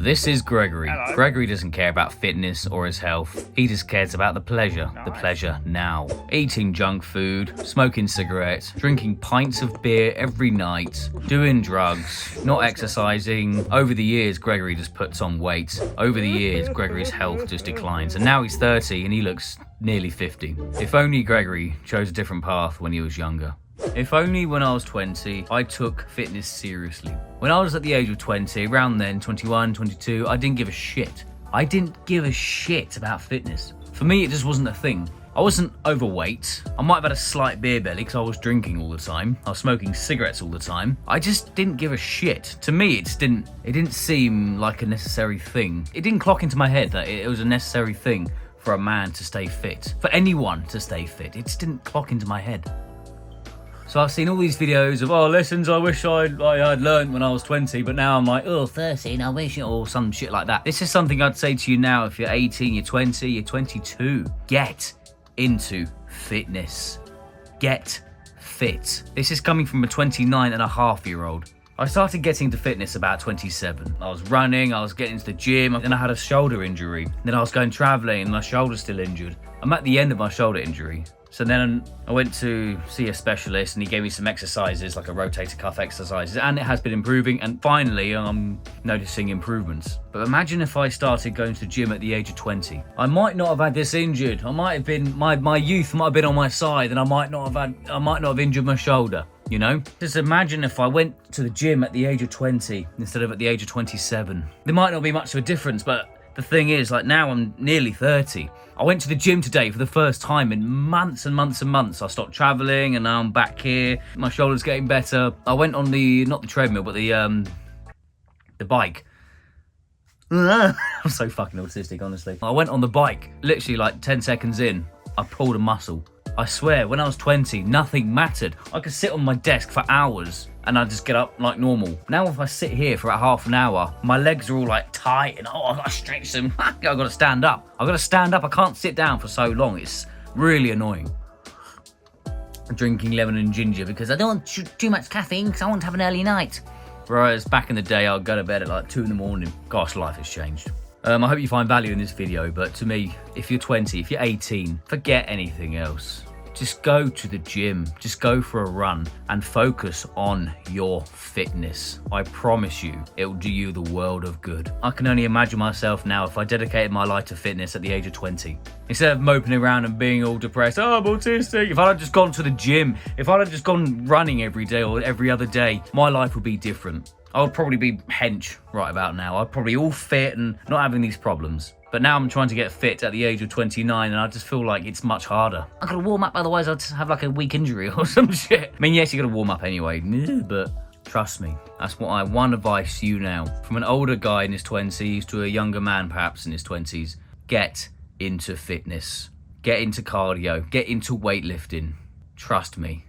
This is Gregory. Hello. Gregory doesn't care about fitness or his health. He just cares about the pleasure. The pleasure now. Eating junk food, smoking cigarettes, drinking pints of beer every night, doing drugs, not exercising. Over the years, Gregory just puts on weight. Over the years, Gregory's health just declines. And now he's 30 and he looks nearly 50. If only Gregory chose a different path when he was younger. If only when I was 20, I took fitness seriously. When I was at the age of 20, around then, 21, 22, I didn't give a shit. I didn't give a shit about fitness. For me, it just wasn't a thing. I wasn't overweight. I might have had a slight beer belly because I was drinking all the time. I was smoking cigarettes all the time. I just didn't give a shit. To me, it didn't seem like a necessary thing. It didn't clock into my head that it was a necessary thing for a man to stay fit. For anyone to stay fit. It just didn't clock into my head. So I've seen all these videos of, lessons I wish I had learned when I was 20, but now I'm like, 13, I wish, or some shit like that. This is something I'd say to you now if you're 18, you're 20, you're 22. Get into fitness. Get fit. This is coming from a 29-and-a-half-year-old. I started getting to fitness about 27. I was running, I was getting to the gym, then I had a shoulder injury. Then I was going traveling and my shoulder's still injured. I'm at the end of my shoulder injury. So then I went to see a specialist and he gave me some exercises, like a rotator cuff exercises, and it has been improving, and finally I'm noticing improvements. But imagine if I started going to the gym at the age of 20. I might not have had this injured. I might have been, my youth might have been on my side, and I might not have injured my shoulder, you know? Just imagine if I went to the gym at the age of 20 instead of at the age of 27. There might not be much of a difference, but the thing is, like, now I'm nearly 30. I went to the gym today for the first time in months and months and months. I stopped traveling and now I'm back here. My shoulder's getting better. I went on not the treadmill, but the bike. I'm so fucking autistic, honestly. I went on the bike, literally like 10 seconds in, I pulled a muscle. I swear, when I was 20, nothing mattered. I could sit on my desk for hours and I'd just get up like normal. Now if I sit here for about half an hour, my legs are all like tight and I've got to stretch them. I've got to stand up. I've got to stand up. I can't sit down for so long. It's really annoying. I'm drinking lemon and ginger because I don't want too much caffeine because I want to have an early night. Whereas back in the day, I'd go to bed at like 2 a.m. Gosh, life has changed. I hope you find value in this video, but to me, if you're 20, if you're 18, forget anything else. Just go to the gym, just go for a run and focus on your fitness. I promise you, it will do you the world of good. I can only imagine myself now if I dedicated my life to fitness at the age of 20. Instead of moping around and being all depressed, I'm autistic. If I'd have just gone to the gym, if I'd have just gone running every day or every other day, my life would be different. I would probably be hench right about now. I'd probably all fit and not having these problems. But now I'm trying to get fit at the age of 29 and I just feel like it's much harder. I gotta warm up, otherwise I'd have like a weak injury or some shit. I mean, yes, you gotta warm up anyway, but trust me, that's what one advice to you now. From an older guy in his 20s to a younger man perhaps in his 20s, get into fitness. Get into cardio, get into weightlifting. Trust me.